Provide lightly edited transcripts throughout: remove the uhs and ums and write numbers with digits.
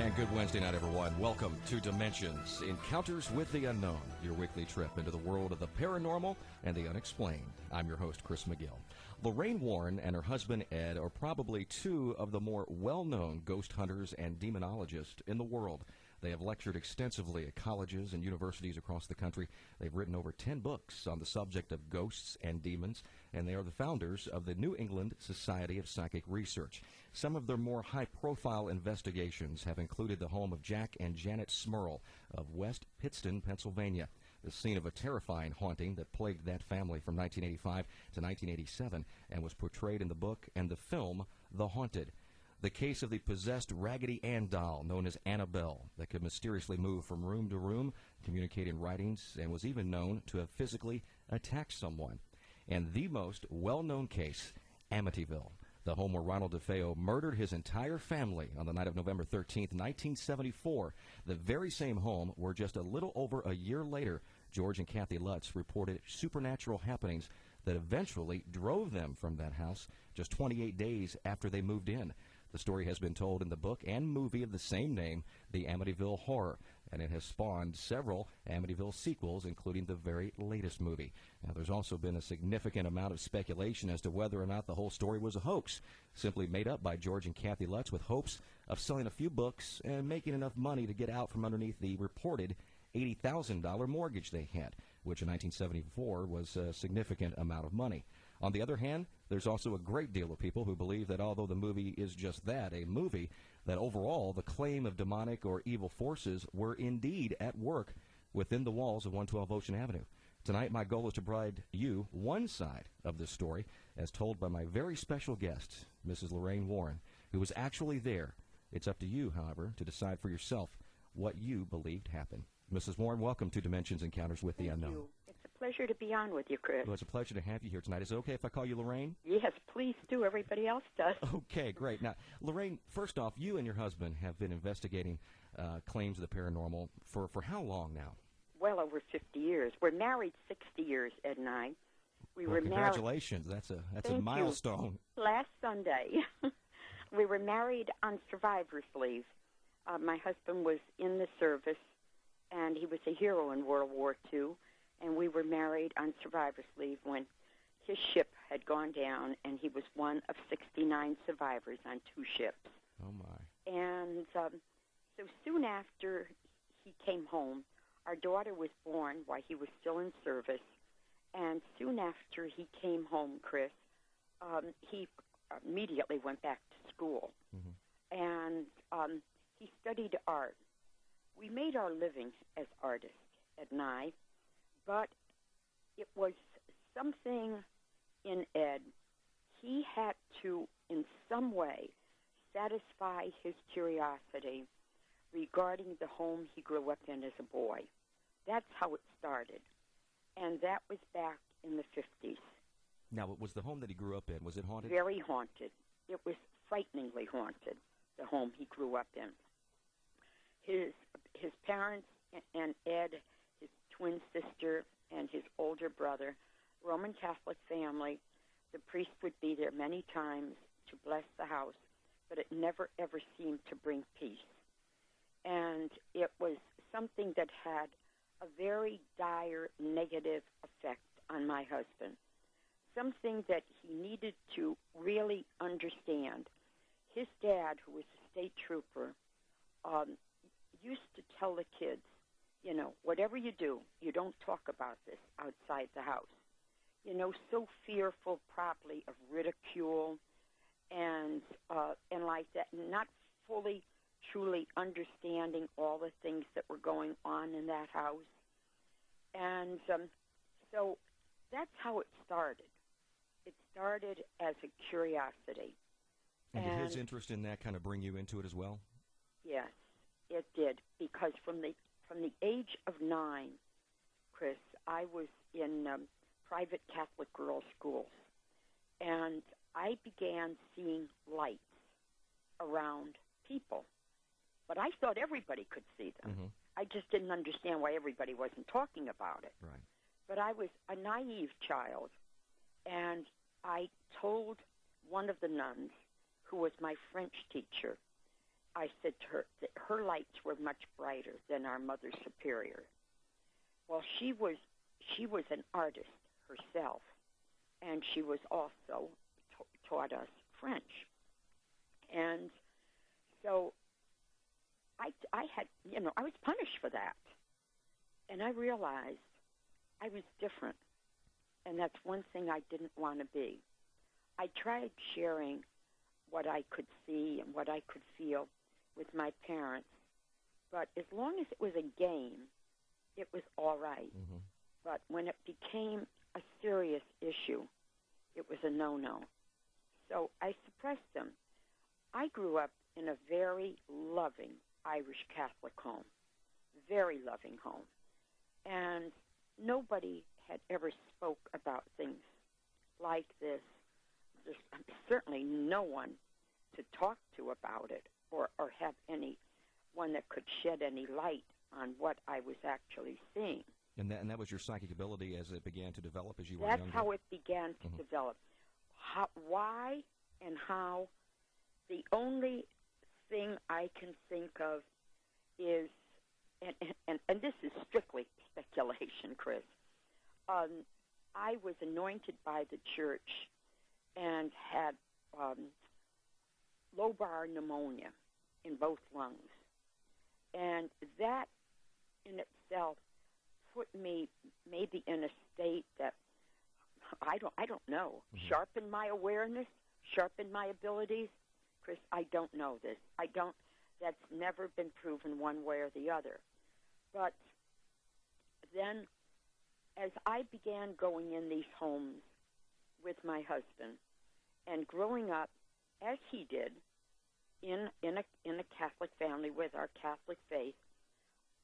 And good Wednesday night, everyone. Welcome to Dimensions, Encounters with the Unknown, your weekly trip into the world of the paranormal and the unexplained. I'm your host, Chris McGill. Lorraine Warren and her husband, Ed, are probably two of the more well-known ghost hunters and demonologists in the world. They have lectured extensively at colleges and universities across the country. They've written over 10 books on the subject of ghosts and demons, and they are the founders of the New England Society of Psychic Research. Some of their more high-profile investigations have included the home of Jack and Janet Smurl of West Pittston, Pennsylvania, the scene of a terrifying haunting that plagued that family from 1985 to 1987 and was portrayed in the book and the film The Haunted. The case of the possessed Raggedy Ann doll, known as Annabelle, that could mysteriously move from room to room, communicate in writings, and was even known to have physically attacked someone. And the most well-known case, Amityville, the home where Ronald DeFeo murdered his entire family on the night of November 13th, 1974, the very same home where just a little over a year later, George and Kathy Lutz reported supernatural happenings that eventually drove them from that house just 28 days after they moved in. The story has been told in the book and movie of the same name, The Amityville Horror, and it has spawned several Amityville sequels, including the very latest movie. Now, there's also been a significant amount of speculation as to whether or not the whole story was a hoax, simply made up by George and Kathy Lutz with hopes of selling a few books and making enough money to get out from underneath the reported $80,000 mortgage they had, which in 1974 was a significant amount of money. On the other hand, there's also a great deal of people who believe that although the movie is just that, a movie, that overall the claim of demonic or evil forces were indeed at work within the walls of 112 Ocean Avenue. Tonight, my goal is to provide you one side of this story, as told by my very special guest, Mrs. Lorraine Warren, who was actually there. It's up to you, however, to decide for yourself what you believed happened. Mrs. Warren, welcome to Dimensions Encounters with the Unknown. Thank you. It's a pleasure to be on with you, Chris. Well, it's a pleasure to have you here tonight. Is it okay if I call you Lorraine? Yes, please do. Everybody else does. Okay, great. Now, Lorraine, first off, you and your husband have been investigating claims of the paranormal for how long now? Well over 50 years. We're married 60 years, Ed and I. We were congratulations. That's a milestone. You. Last Sunday, we were married on survivor's leave. My husband was in the service, and he was a hero in World War II, and we were married on survivor's leave when his ship had gone down, and he was one of 69 survivors on 2 ships. Oh, my. And so soon after he came home, our daughter was born while he was still in service, and soon after he came home, Chris, he immediately went back to school, and he studied art. We made our living as artists, Ed and I, but it was something in Ed. He had to, in some way, satisfy his curiosity regarding the home he grew up in as a boy. That's how it started, and that was back in the 50s. Now, was the home that he grew up in, was it haunted? Very haunted. It was frighteningly haunted, the home he grew up in. His parents and Ed, his twin sister, and his older brother, Roman Catholic family. The priest would be there many times to bless the house, but it never, ever seemed to bring peace. And it was something that had a very dire negative effect on my husband, something that he needed to really understand. His dad, who was a state trooper, used to tell the kids, you know, whatever you do, you don't talk about this outside the house. You know, so fearful probably of ridicule and like that, not fully, truly understanding all the things that were going on in that house. And so that's how it started. It started as a curiosity. And did his interest in that kind of bring you into it as well? Yes, it did, because from the age of 9, Chris, I was in private Catholic girls' schools, and I began seeing lights around people. But I thought everybody could see them. Mm-hmm. I just didn't understand why everybody wasn't talking about it. Right. But I was a naive child, and I told one of the nuns, who was my French teacher, I said to her that her lights were much brighter than our Mother Superior. Well, she was an artist herself, and she was also taught us French. And so I had, I was punished for that. And I realized I was different, and that's one thing I didn't want to be. I tried sharing what I could see and what I could feel with my parents, but as long as it was a game, it was all right. Mm-hmm. But when it became a serious issue, it was a no-no. So I suppressed them. I grew up in a very loving Irish Catholic home, very loving home. And nobody had ever spoke about things like this. There's certainly no one to talk to about it or have anyone that could shed any light on what I was actually seeing. And that was your psychic ability as it began to develop as you were younger? That's how it began to develop. Why and how, the only thing I can think of is, and this is strictly speculation, Chris. I was anointed by the church and had lobar pneumonia in both lungs. And that in itself put me maybe in a state that I don't know. Mm-hmm. Sharpened my awareness, sharpened my abilities. Chris, I don't know this. That's never been proven one way or the other. But then as I began going in these homes with my husband and growing up as he did in a Catholic family with our Catholic faith,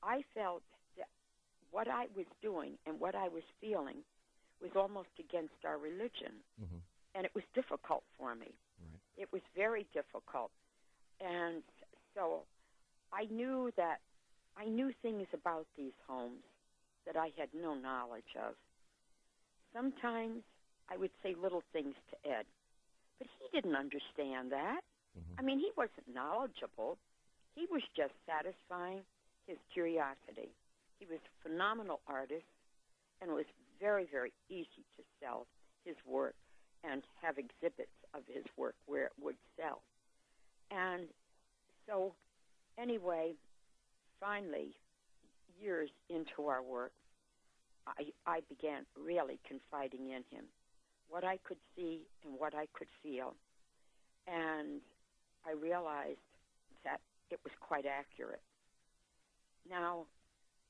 I felt that what I was doing and what I was feeling was almost against our religion. Mm-hmm. And it was difficult for me. Right. It was very difficult. And so I knew things about these homes that I had no knowledge of. Sometimes I would say little things to Ed, but he didn't understand that. Mm-hmm. I mean, he wasn't knowledgeable. He was just satisfying his curiosity. He was a phenomenal artist, and it was very, very easy to sell his work and have exhibits of his work where it would sell. And so, anyway, finally, years into our work, I began really confiding in him what I could see and what I could feel. And I realized that it was quite accurate. Now,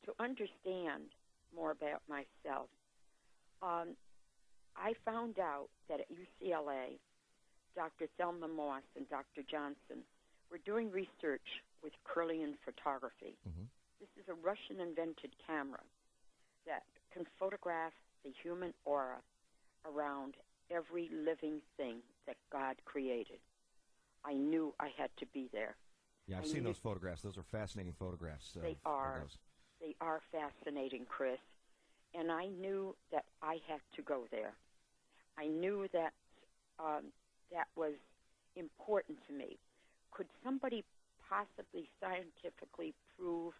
to understand more about myself, I found out that at UCLA, Dr. Thelma Moss and Dr. Johnson were doing research with Kirlian photography. Mm-hmm. This is a Russian-invented camera that can photograph the human aura around every living thing that God created. I knew I had to be there. Yeah, I've seen those photographs. Those are fascinating photographs. They are. They are fascinating, Chris. And I knew that I had to go there. I knew that that was important to me. Could somebody possibly scientifically prove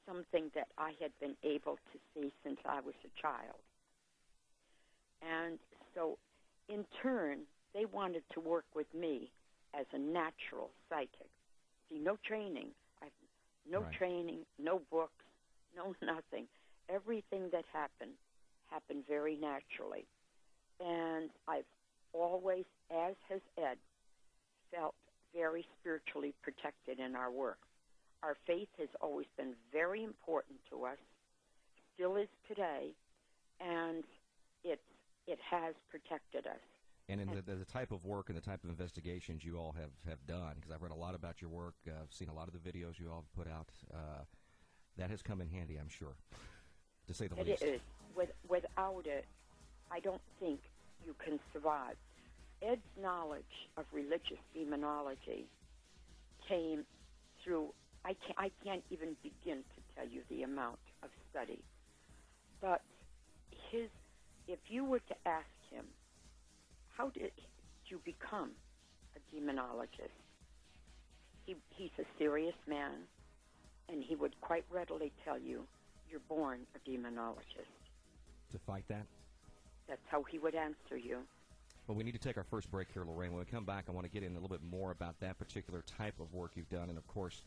something that I had been able to see since I was a child? And so, in turn, they wanted to work with me as a natural psychic. See, no training. Right. Training, no books, no nothing. Everything that happened very naturally. And I've always, as has Ed, felt very spiritually protected in our work. Our faith has always been very important to us, still is today, and it has protected us. And in the type of work and the type of investigations you all have done, because I've read a lot about your work, I've seen a lot of the videos you all have put out, that has come in handy, I'm sure, to say the least. It is. Without it, I don't think you can survive. Ed's knowledge of religious demonology came through, I can't even begin to tell you the amount of study. But if you were to ask him, how did you become a demonologist? He's a serious man, and he would quite readily tell you, you're born a demonologist. To fight that? That's how he would answer you. Well, we need to take our first break here, Lorraine. When we come back, I want to get in a little bit more about that particular type of work you've done, and, of course,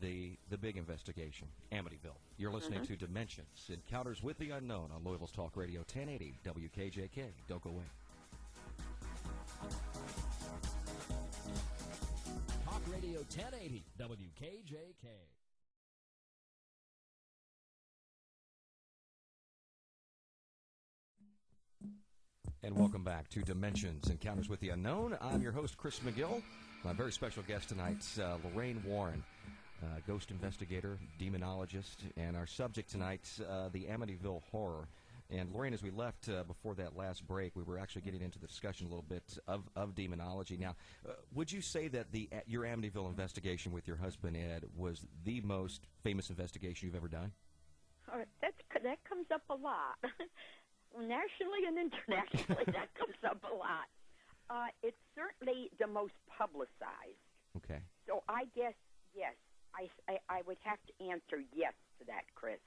the big investigation, Amityville. You're listening to Dimensions, Encounters with the Unknown on Louisville's Talk Radio 1080 WKJK. Don't go away. Talk Radio 1080 WKJK. And welcome back to Dimensions, Encounters with the Unknown. I'm your host, Chris McGill. My very special guest tonight, Lorraine Warren, ghost investigator, demonologist, and our subject tonight, the Amityville Horror. And Lorraine, as we left before that last break, we were actually getting into the discussion a little bit of demonology. Now, would you say that your Amityville investigation with your husband, Ed, was the most famous investigation you've ever done? That comes up a lot. Nationally and internationally, that comes up a lot. It's certainly the most publicized. Okay. So I guess, yes, I would have to answer yes to that, Chris.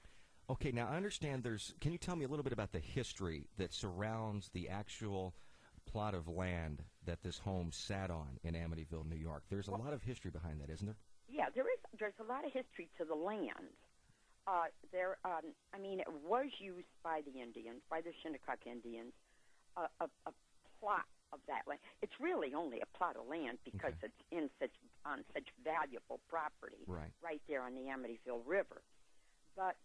Okay, now I understand can you tell me a little bit about the history that surrounds the actual plot of land that this home sat on in Amityville, New York? There's a lot of history behind that, isn't there? Yeah, there's a lot of history to the land. It was used by the Indians, by the Shinnecock Indians, a plot of that land. It's really only a plot of land because it's on such valuable property right there on the Amityville River. But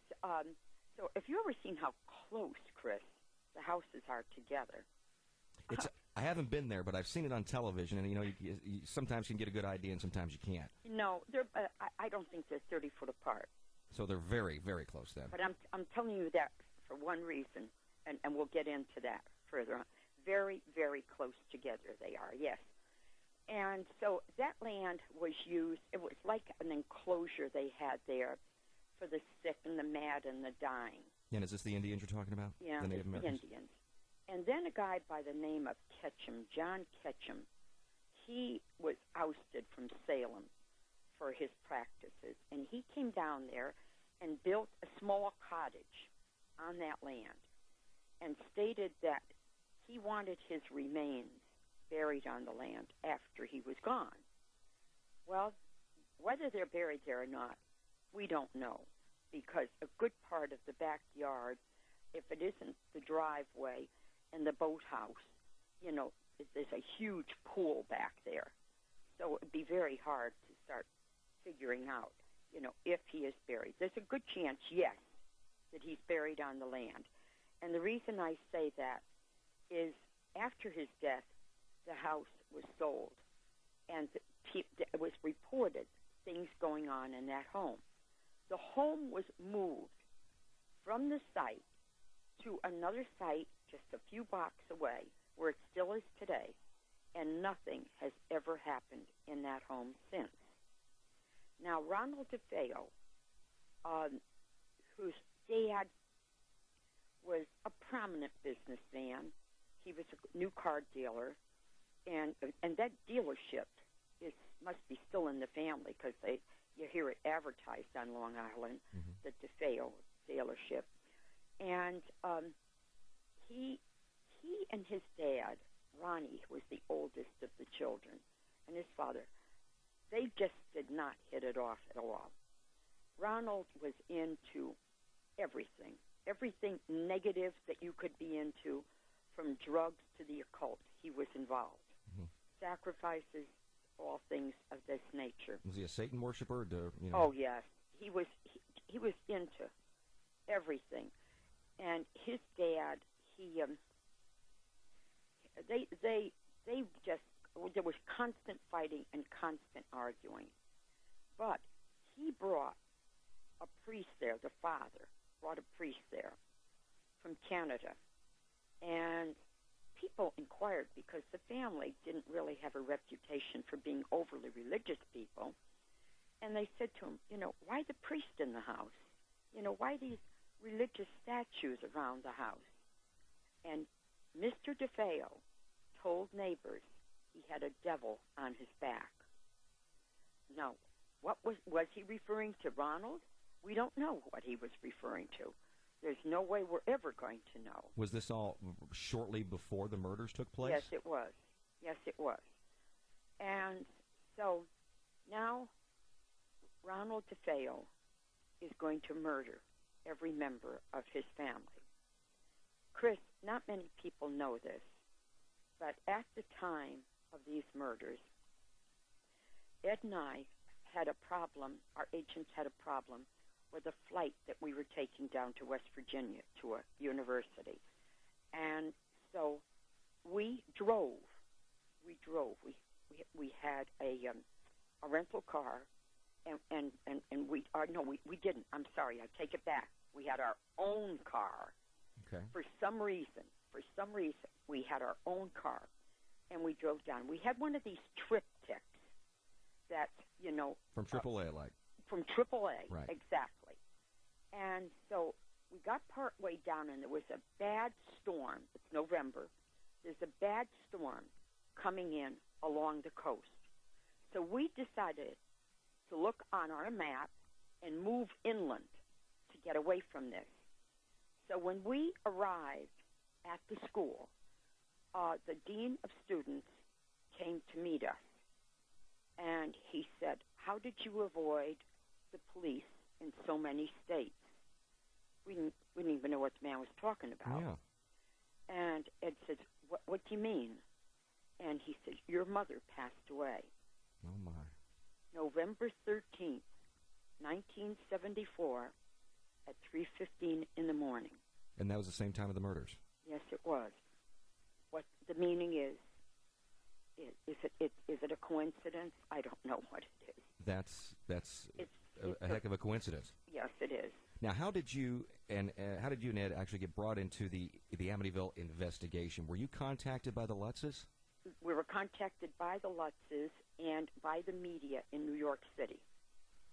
so if you ever seen how close, Chris, the houses are together. I haven't been there, but I've seen it on television, and you sometimes can get a good idea, and sometimes you can't. No, I don't think they're 30 foot apart. So they're very, very close then. But I'm telling you that for one reason, and we'll get into that further on. Very, very close together they are, yes. And so that land was used, it was like an enclosure they had there for the sick and the mad and the dying. And is this the Indians you're talking about? Yeah, the Native it's the Americans? Indians. And then a guy by the name of Ketchum, John Ketchum, he was ousted from Salem for his practices. And he came down there and built a small cottage on that land and stated that he wanted his remains buried on the land after he was gone. Well, whether they're buried there or not, we don't know, because a good part of the backyard, if it isn't the driveway and the boathouse, there's a huge pool back there. So it would be very hard to start figuring out, if he is buried. There's a good chance, yes, that he's buried on the land. And the reason I say that is after his death, the house was sold, and it was reported things going on in that home. The home was moved from the site to another site just a few blocks away, where it still is today, and nothing has ever happened in that home since. Now, Ronald DeFeo, whose dad was a prominent businessman, he was a new car dealer, and that dealership must be still in the family, because you hear it advertised on Long Island, the DeFeo dealership. And he and his dad, Ronnie, was the oldest of the children, and his father, they just did not hit it off at all. Ronald was into everything negative that you could be into, from drugs to the occult. He was involved. Sacrifices, all things of this nature. Was he a Satan worshiper? Oh, yes. He was into everything. And his dad, there was constant fighting and constant arguing. But he brought a priest there, the father brought a priest there from Canada. And people inquired, because the family didn't really have a reputation for being overly religious people. And they said to him, why the priest in the house? Why these religious statues around the house? And Mr. DeFeo told neighbors he had a devil on his back. Now, What was he referring to Ronald? We don't know what he was referring to. There's no way we're ever going to know. Was this all shortly before the murders took place? Yes, it was. Yes, it was. And so now Ronald DeFeo is going to murder every member of his family. Chris, not many people know this, but at the time of these murders, Ed and I had a problem, our agents had a problem with a flight that we were taking down to West Virginia to a university. And so we drove. We had a rental car, and we didn't. I'm sorry, I take it back. We had our own car. Okay. For some reason, we had our own car, and we drove down. We had one of these triptychs that, from AAA, like. From AAA, right. Exactly. And so we got part way down, and there was a bad storm. It's November. There's a bad storm coming in along the coast. So we decided to look on our map and move inland to get away from this. So when we arrived at the school, the dean of students came to meet us, and he said, "How did you avoid the police in so many states?" We didn't even know what the man was talking about. Yeah. And Ed says, what do you mean? And he said, "Your mother passed away. Oh, my. November 13th, 1974, at 3:15 in the morning." And that was the same time of the murders? Yes, it was. What the meaning is it a coincidence? I don't know what it is. That's It's a heck of a coincidence. Yes, it is. Now, how did you and Ed actually get brought into the Amityville investigation? Were you contacted by the Lutzes? We were contacted by the Lutzes and by the media in New York City.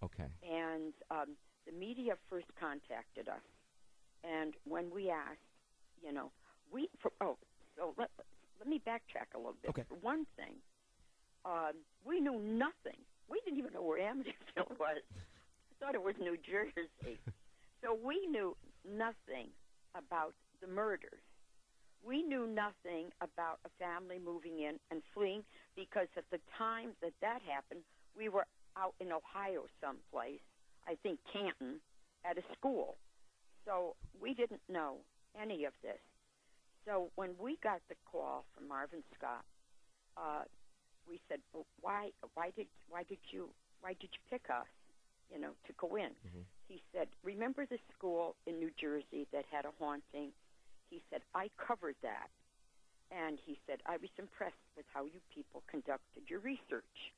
Okay. And the media first contacted us, and when we asked, so let me backtrack a little bit. Okay. For one thing, we knew nothing. We didn't even know where Amityville was. I thought it was New Jersey. So we knew nothing about the murders. We knew nothing about a family moving in and fleeing, because at the time that happened, we were out in Ohio someplace, I think Canton, at a school. So we didn't know any of this. So when we got the call from Marvin Scott, we said, "Well, why did you pick us, to go in?" Mm-hmm. He said, "Remember the school in New Jersey that had a haunting?" He said, "I covered that." And he said, "I was impressed with how you people conducted your research."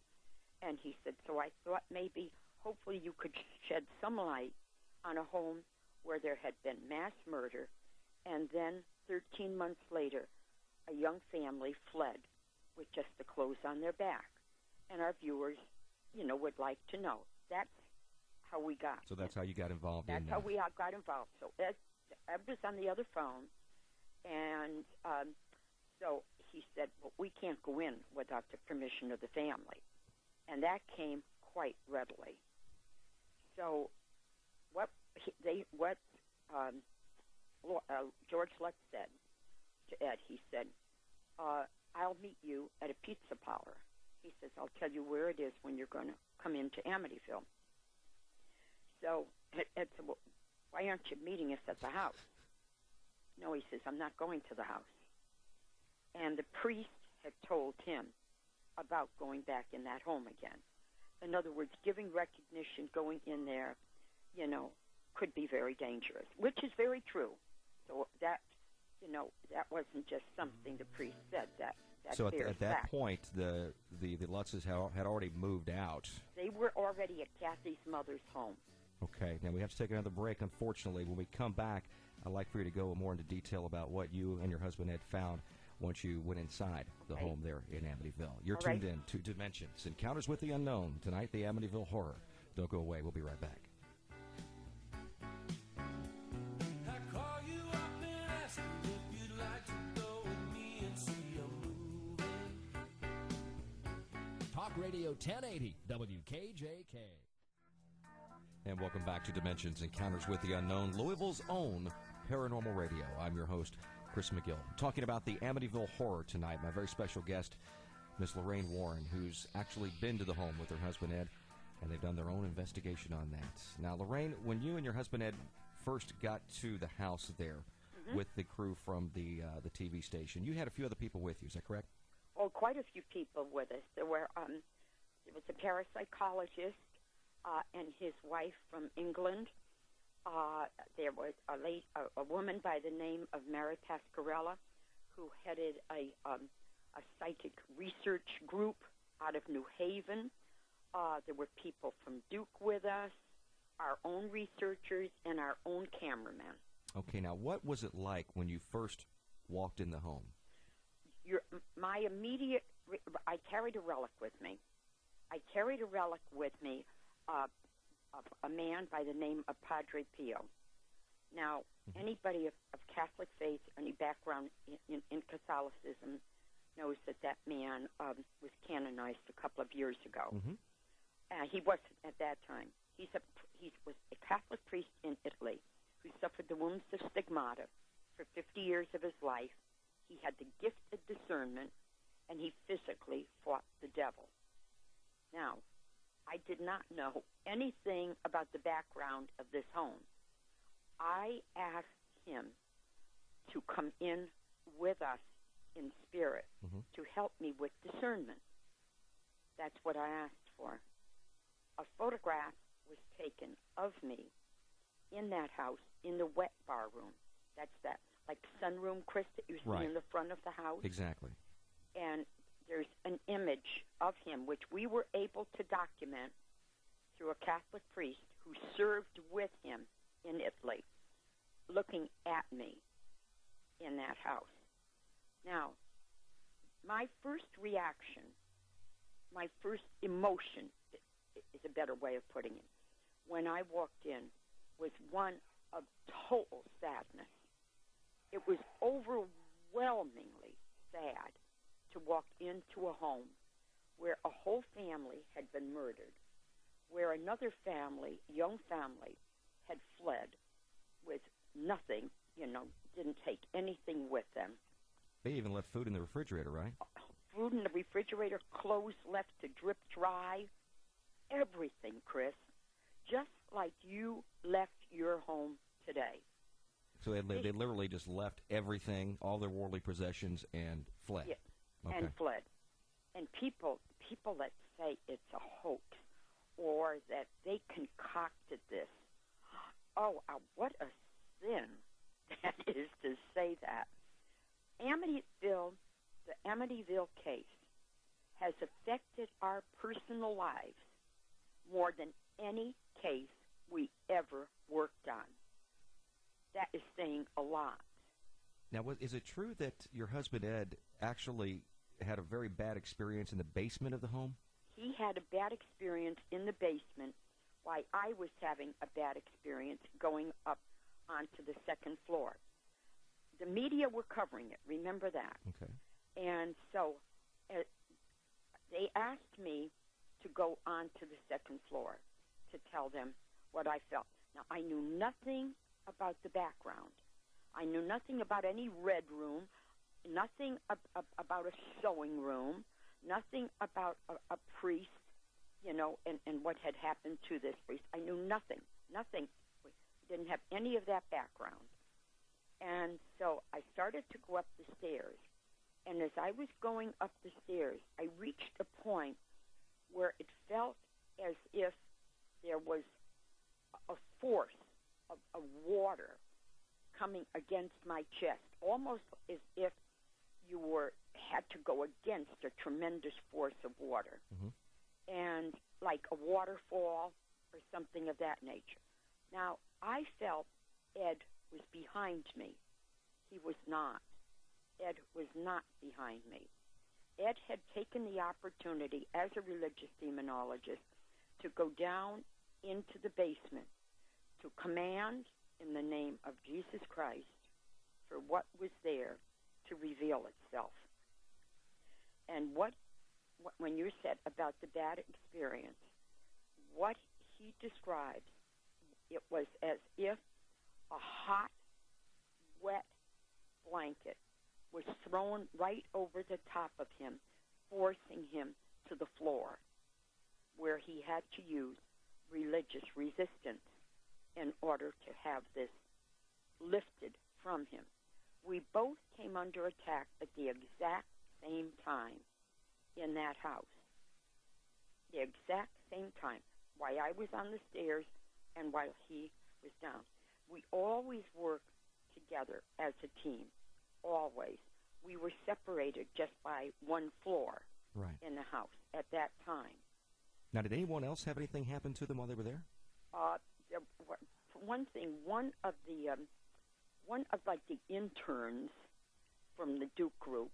And he said, "So I thought maybe, hopefully you could shed some light on a home where there had been mass murder, and then 13 months later, a young family fled with just the clothes on their back. And our viewers, would like to know." That's how we got. So that's how you got involved in that. That's how we got involved. So Ed was on the other phone, and so he said, "Well, we can't go in without the permission of the family." And that came quite readily. So George Lutz said to Ed, he said, "I'll meet you at a pizza parlor." He says, "I'll tell you where it is when you're going to come into Amityville." So Ed said, "Well, why aren't you meeting us at the house?" "No," he says, "I'm not going to the house." And the priest had told him about going back in that home again. In other words, giving recognition, going in there, could be very dangerous, which is very true. So that wasn't just something the priest said. So at that point, the Lutzes had already moved out. They were already at Kathy's mother's home. Okay. Now we have to take another break, unfortunately. When we come back, I'd like for you to go more into detail about what you and your husband had found once you went inside the home there in Amityville. You're tuned in to Dimensions, Encounters with the Unknown. Tonight, the Amityville Horror. Don't go away. We'll be right back. Talk Radio 1080 WKJK. And welcome back to Dimensions, Encounters with the Unknown, Louisville's own paranormal radio. I'm your host, Chris McGill. Talking about the Amityville Horror tonight. My very special guest, Miss Lorraine Warren, who's actually been to the home with her husband, Ed, and they've done their own investigation on that. Now, Lorraine, when you and your husband, Ed, first got to the house there with the crew from the TV station, you had a few other people with you, is that correct? Oh, quite a few people with us. There was a parapsychologist and his wife from England. There was a woman by the name of Mary Pascarella, who headed a psychic research group out of New Haven. There were people from Duke with us, our own researchers, and our own cameraman. Okay, now what was it like when you first walked in the home? I carried a relic with me. A man by the name of Padre Pio. Now, anybody of Catholic faith, any background in Catholicism, knows that man was canonized a couple of years ago. He wasn't at that time. He was a Catholic priest in Italy who suffered the wounds of stigmata for 50 years of his life. He had the gift of discernment, and he physically fought the devil. Now, I did not know anything about the background of this home. I asked him to come in with us in spirit to help me with discernment. That's what I asked for. A photograph was taken of me in that house in the wet bar room. That's that, like sunroom, Chris, that you see in the front of the house. Exactly. And there's an image of him, which we were able to document through a Catholic priest who served with him in Italy, looking at me in that house. Now, my first reaction, my first emotion, is a better way of putting it, when I walked in, was one of total sadness. It was overwhelmingly sad to walk into a home where a whole family had been murdered, where another family, young family, had fled with nothing, didn't take anything with them. They even left food in the refrigerator, right? Food in the refrigerator, clothes left to drip dry, everything, Chris, just like you left your home today. So they literally just left everything, all their worldly possessions, and fled. Yeah, okay. And fled. And people that say it's a hoax or that they concocted this, what a sin that is to say that. The Amityville case has affected our personal lives more than any case we ever worked on. That is saying a lot. Now, is it true that your husband, Ed, actually had a very bad experience in the basement of the home? He had a bad experience in the basement while I was having a bad experience going up onto the second floor. The media were covering it. Remember that. Okay. And so they asked me to go onto the second floor to tell them what I felt. Now, I knew nothing about the background. I knew nothing about any red room, nothing about a sewing room, nothing about a priest, and what had happened to this priest. I knew nothing. We didn't have any of that background. And so I started to go up the stairs. And as I was going up the stairs, I reached a point where it felt as if there was a force of water coming against my chest, almost as if you had to go against a tremendous force of water, and like a waterfall or something of that nature. Now, I felt Ed was behind me. He was not. Ed was not behind me. Ed had taken the opportunity as a religious demonologist to go down into the basement to command in the name of Jesus Christ for what was there to reveal itself. And what when you said about the bad experience, what he describes, it was as if a hot, wet blanket was thrown right over the top of him, forcing him to the floor, where he had to use religious resistance in order to have this lifted from him. We both came under attack at the exact same time in that house. The exact same time, while I was on the stairs and while he was down. We always worked together as a team, always. We were separated just by one floor in the house at that time. Now, did anyone else have anything happen to them while they were there? For one thing, one of the interns from the Duke group,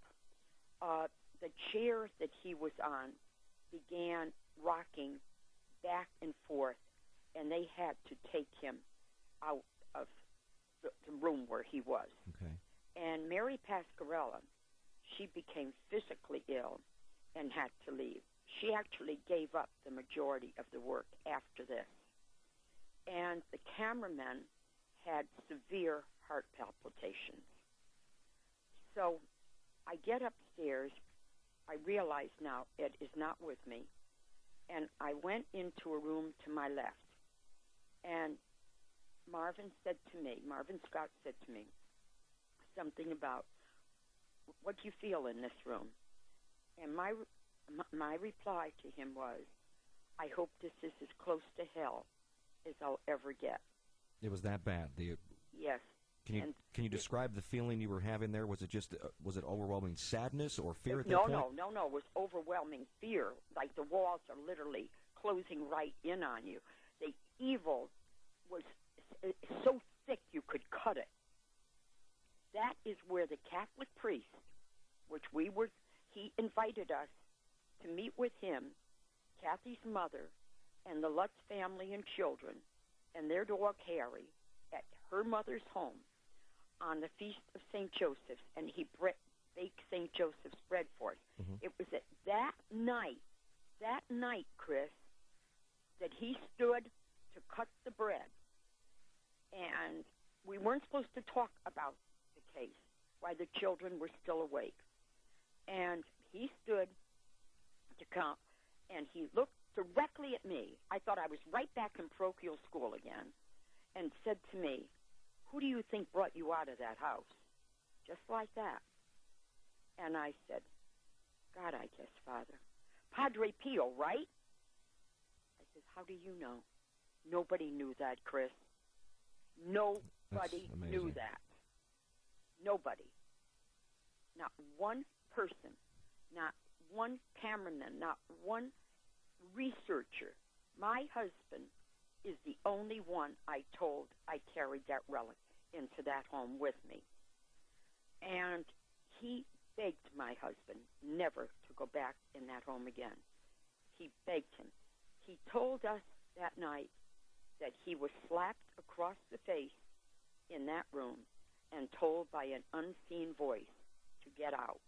the chair that he was on began rocking back and forth, and they had to take him out of the room where he was. Okay. And Mary Pascarella, she became physically ill and had to leave. She actually gave up the majority of the work after this. And the cameraman had severe heart palpitations. So I get upstairs. I realize now it is not with me. And I went into a room to my left. And Marvin Scott said to me something about, what do you feel in this room? And my reply to him was, I hope this is as close to hell as I'll ever get. It was that bad? Yes. Can you describe the feeling you were having there? Was it just was it overwhelming sadness or fear at that point? No. It was overwhelming fear. Like the walls are literally closing right in on you. The evil was so thick you could cut it. That is where the Catholic priest, he invited us to meet with him, Kathy's mother, and the Lutz family and children, and their dog Harry, at her mother's home on the Feast of St. Joseph's, and he baked St. Joseph's bread for us. Mm-hmm. It was at that night, Chris, that he stood to cut the bread, and we weren't supposed to talk about the case while the children were still awake. And he stood to come, and he looked directly at me. I thought I was right back in parochial school again, and said to me, who do you think brought you out of that house? Just like that. And I said, God, I guess, Father. Padre Pio, right? I said, how do you know? Nobody knew that, Chris. Nobody knew that. Nobody. Not one person, not one cameraman, not one researcher. My husband is the only one I told I carried that relic into that home with me. And he begged my husband never to go back in that home again. He begged him. He told us that night that he was slapped across the face in that room and told by an unseen voice to get out.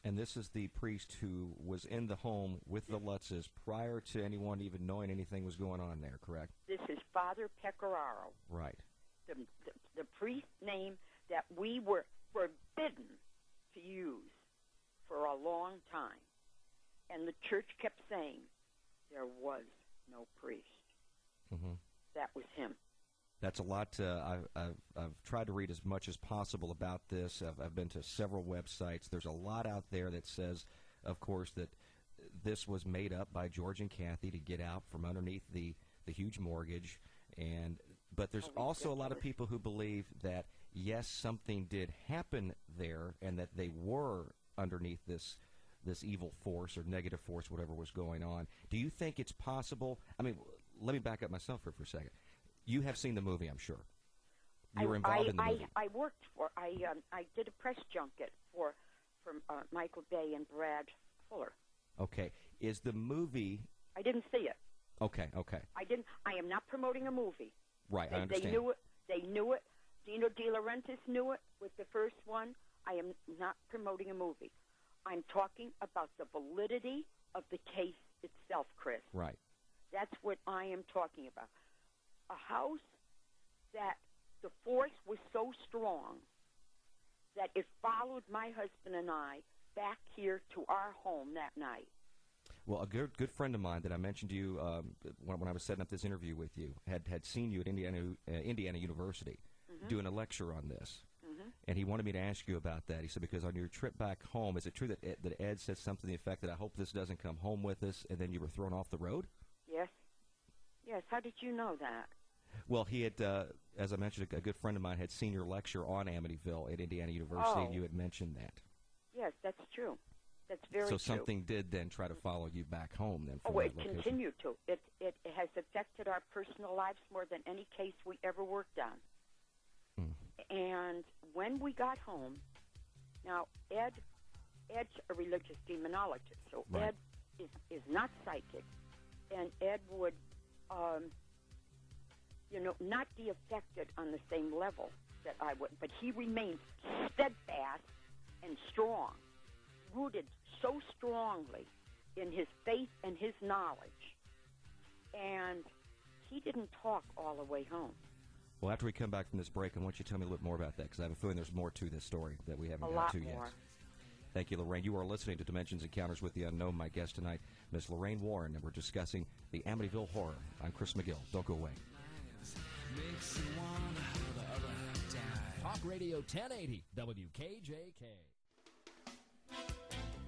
And this is the priest who was in the home with the Lutzes prior to anyone even knowing anything was going on there, correct? This is Father Pecoraro. Right. The priest name that we were forbidden to use for a long time. And the church kept saying there was no priest. Mm-hmm. That was him. That's a lot. I've tried to read as much as possible about this. I've been to several websites. There's a lot out there that says, of course, that this was made up by George and Kathy to get out from underneath the huge mortgage. But there's also a lot of people who believe that, yes, something did happen there and that they were underneath this evil force or negative force, whatever was going on. Do you think it's possible? I mean, let me back up myself for a second. You have seen the movie, I'm sure. You were involved in the movie. I did a press junket for Michael Bay and Brad Fuller. Okay. Is the movie... I didn't see it. Okay. I am not promoting a movie. Right, I understand. They knew it. Dino De Laurentiis knew it with the first one. I am not promoting a movie. I'm talking about the validity of the case itself, Chris. Right. That's what I am talking about. A house that the force was so strong that it followed my husband and I back here to our home that night. Well, a good friend of mine that I mentioned to you when I was setting up this interview with you had seen you at Indiana University doing a lecture on this. And he wanted me to ask you about that. He said, because on your trip back home, is it true that Ed said something to the effect that I hope this doesn't come home with us, and then you were thrown off the road? Yes. Yes. How did you know that? Well, he had, as I mentioned, a good friend of mine had seen your lecture on Amityville at Indiana University, and you had mentioned that. Yes, that's true. That's very true. So something did then try to follow you back home then from it that location. continued to. It has affected our personal lives more than any case we ever worked on. And when we got home, now Ed's a religious demonologist, so right. Ed is not psychic, and Ed would, not be affected on the same level that I would, but he remained steadfast and strong, rooted so strongly in his faith and his knowledge, and he didn't talk all the way home. Well, after we come back from this break, I want you to tell me a little bit more about that, because I have a feeling there's more to this story that we haven't got to yet. Thank you, Lorraine. You are listening to Dimensions Encounters with the Unknown. My guest tonight, Ms. Lorraine Warren, and we're discussing the Amityville Horror. I'm Chris McGill. Don't go away. Talk Radio 1080 WKJK.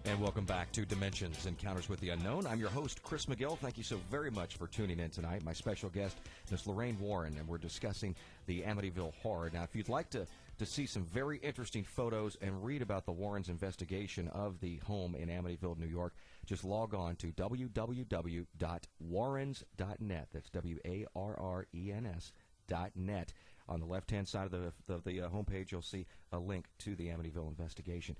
And welcome back to Dimensions Encounters with the Unknown. I'm your host, Chris McGill. Thank you so very much for tuning in tonight. My special guest, Ms. Lorraine Warren, and we're discussing the Amityville Horror. Now, if you'd like to see some very interesting photos and read about the Warrens' investigation of the home in Amityville, New York, just log on to www.warrens.net. That's WARRENS.net. On the left-hand side of the homepage, you'll see a link to the Amityville investigation.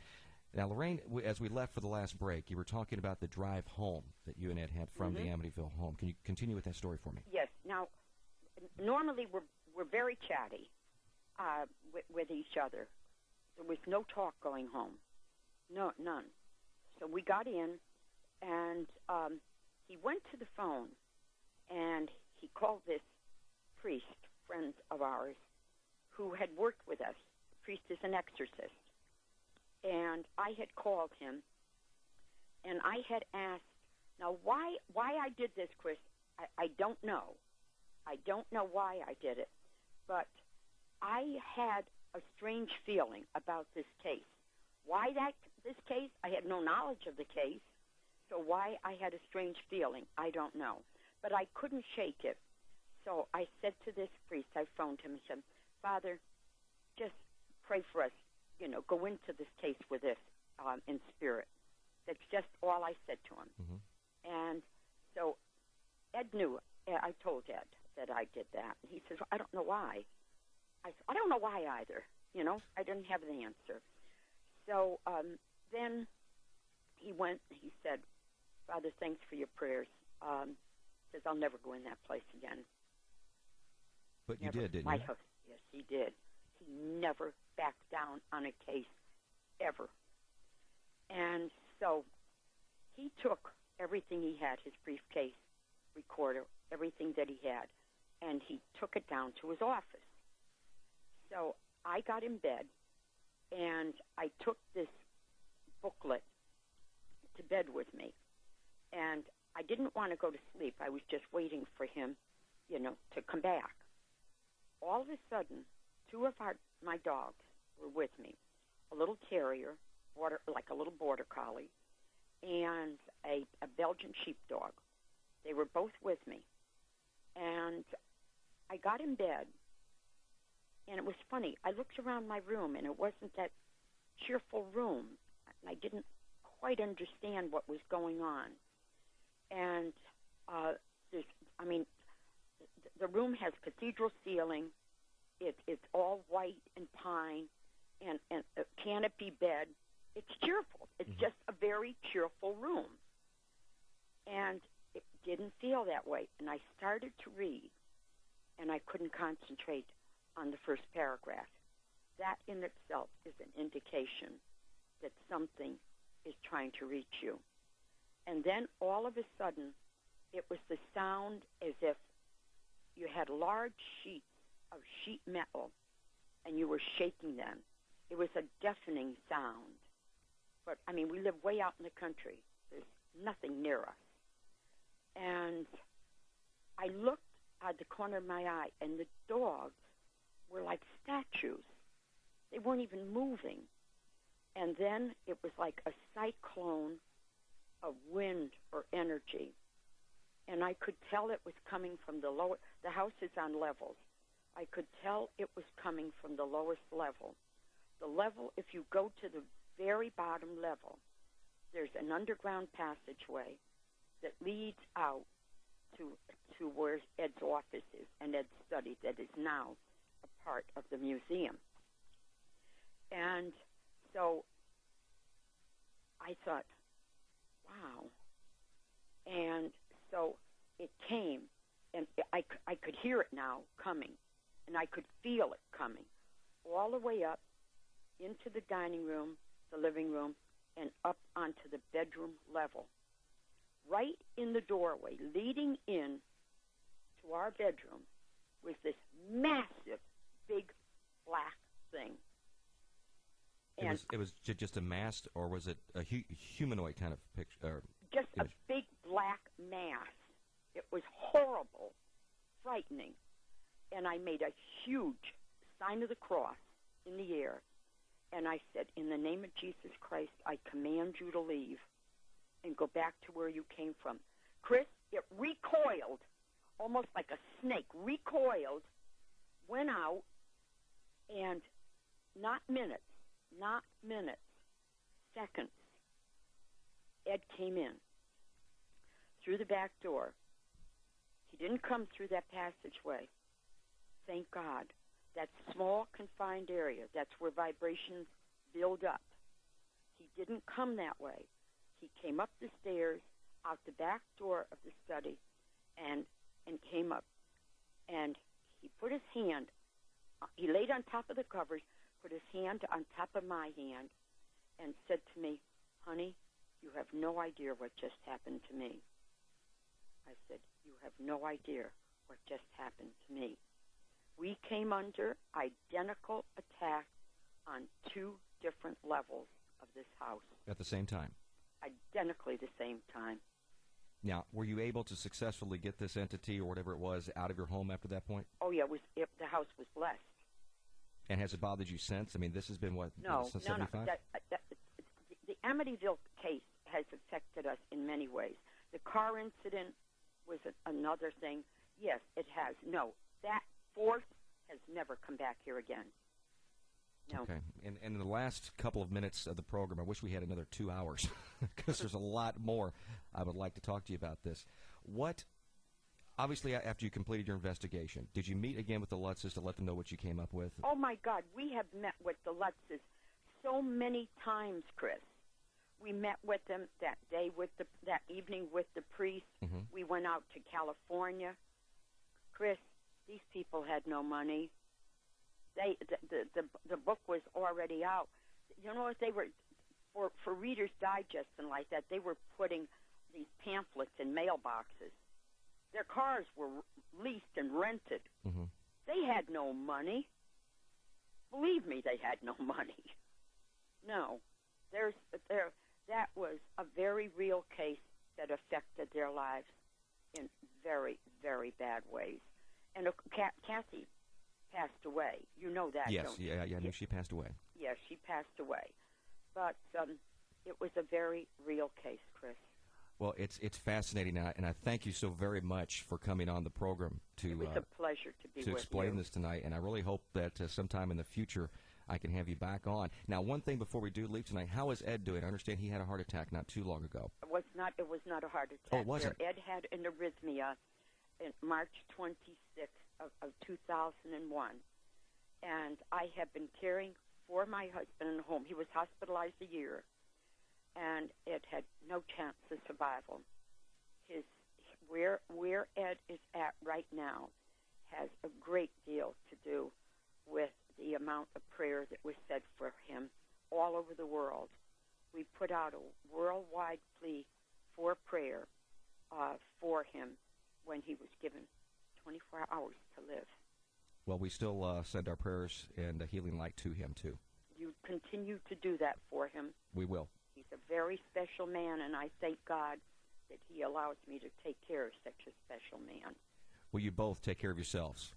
Now, Lorraine, as we left for the last break, you were talking about the drive home that you and Ed had from the Amityville home. Can you continue with that story for me? Yes. Now, normally we're very chatty with each other. There was no talk going home. No, none. So we got in, and he went to the phone, and he called this priest, friend of ours, who had worked with us. The priest is an exorcist. And I had called him, and I had asked, now why I did this, Chris, I don't know. I don't know why I did it, but I had a strange feeling about this case. Why this case? I had no knowledge of the case, so why I had a strange feeling, I don't know. But I couldn't shake it. So I said to this priest, I phoned him and said, Father, just pray for us. Go into this case with this in spirit. That's just all I said to him. And so Ed knew. I told Ed that I did that. And he says, I don't know why. I said, I don't know why either. I didn't have the answer. So then he went, he said, Father, thanks for your prayers. Says, I'll never go in that place again. But never. You did, didn't My you? host, yes, he did. He never backed down on a case, ever. And so he took everything he had, his briefcase, recorder, everything that he had, and he took it down to his office. So I got in bed, and I took this booklet to bed with me. And I didn't want to go to sleep. I was just waiting for him, to come back. All of a sudden, two of my dogs were with me, a little terrier, like a little border collie, and a Belgian sheepdog. They were both with me. And I got in bed, and it was funny. I looked around my room, and it wasn't that cheerful room. I didn't quite understand what was going on. And the room has cathedral ceiling. It's all white and pine and a canopy bed. It's cheerful. It's just a very cheerful room. And it didn't feel that way. And I started to read, and I couldn't concentrate on the first paragraph. That in itself is an indication that something is trying to reach you. And then all of a sudden, it was the sound as if you had large sheets of sheet metal and you were shaking them. It was a deafening sound. But, I mean, we live way out in the country. There's nothing near us. And I looked at the corner of my eye, and the dogs were like statues. They weren't even moving. And then it was like a cyclone of wind or energy. And I could tell it was coming from the lower. The house is on levels. I could tell it was coming from the lowest level. The level, if you go to the very bottom level, there's an underground passageway that leads out to where Ed's office is and Ed's study that is now a part of the museum. And so I thought, wow. And so it came, and I could hear it now coming, and I could feel it coming all the way up into the dining room, the living room, and up onto the bedroom level. Right in the doorway leading in to our bedroom was this massive, big, black thing. And it was just a mass, or was it a humanoid kind of picture? Just image? A big black mass. It was horrible, frightening. And I made a huge sign of the cross in the air. And I said, in the name of Jesus Christ, I command you to leave and go back to where you came from. Chris, it recoiled, almost like a snake, recoiled, went out, and not minutes, seconds, Ed came in through the back door. He didn't come through that passageway. Thank God. That small, confined area, that's where vibrations build up. He didn't come that way. He came up the stairs, out the back door of the study, and came up. And he put his hand, he laid on top of the covers, put his hand on top of my hand, and said to me, honey, you have no idea what just happened to me. I said, you have no idea what just happened to me. We came under identical attack on 2 different levels of this house. At the same time? Identically the same time. Now, were you able to successfully get this entity or whatever it was out of your home after that point? Oh, yeah, the house was blessed. And has it bothered you since? I mean, this has been, since 75? The Amityville case has affected us in many ways. The car incident was another thing. Yes, it has. No, that force has never come back here again. No. Okay. And in the last couple of minutes of the program, I wish we had another 2 hours because there's a lot more I would like to talk to you about this. Obviously, after you completed your investigation, did you meet again with the Lutzes to let them know what you came up with? Oh, my God. We have met with the Lutzes so many times, Chris. We met with them that day, that evening with the priest. Mm-hmm. We went out to California. Chris, these people had no money. The book was already out. You know what they were, for Reader's Digest and like that, they were putting these pamphlets in mailboxes. Their cars were leased and rented. Mm-hmm. They had no money. Believe me, they had no money. No. That was a very real case that affected their lives in very, very bad ways. And Kathy passed away. You know that, yes, don't you? Yes, I knew she passed away. Yes, she passed away. But it was a very real case, Chris. Well, it's fascinating, and I thank you so very much for coming on the program it was a pleasure to be with you. To explain this tonight, and I really hope that sometime in the future I can have you back on. Now, one thing before we do leave tonight, how is Ed doing? I understand he had a heart attack not too long ago. It was not a heart attack. Oh, it wasn't? Ed had an arrhythmia in March 26th of 2001, and I have been caring for my husband in the home. He was hospitalized a year, and it had no chance of survival. Where Ed is at right now has a great deal to do with the amount of prayer that was said for him all over the world. we put out a worldwide plea for prayer for him when he was given 24 hours to live. Well, we still send our prayers and healing light to him, too. You continue to do that for him. We will. He's a very special man, and I thank God that he allows me to take care of such a special man. Will you both take care of yourselves?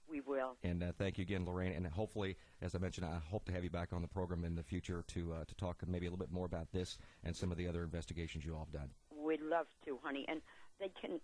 We will. And thank you again, Lorraine. And hopefully, as I mentioned, I hope to have you back on the program in the future to talk maybe a little bit more about this and some of the other investigations you all have done. We'd love to, honey. And they can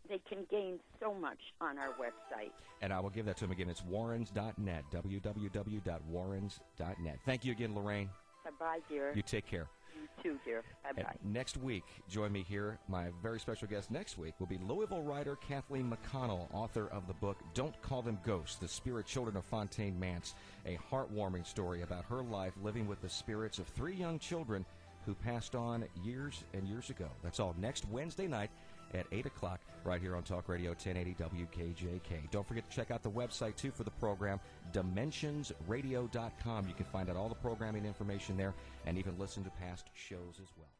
gain so much on our website. And I will give that to them again. It's warrens.net, www.warrens.net. Thank you again, Lorraine. Bye-bye, dear. You take care. You too, dear. Bye-bye. And next week, join me here. My very special guest next week will be Louisville writer Kathleen McConnell, author of the book Don't Call Them Ghosts, The Spirit Children of Fontaine Mance, a heartwarming story about her life living with the spirits of 3 young children who passed on years and years ago. That's all next Wednesday night at 8 o'clock right here on Talk Radio 1080 WKJK. Don't forget to check out the website, too, for the program, dimensionsradio.com. You can find out all the programming information there and even listen to past shows as well.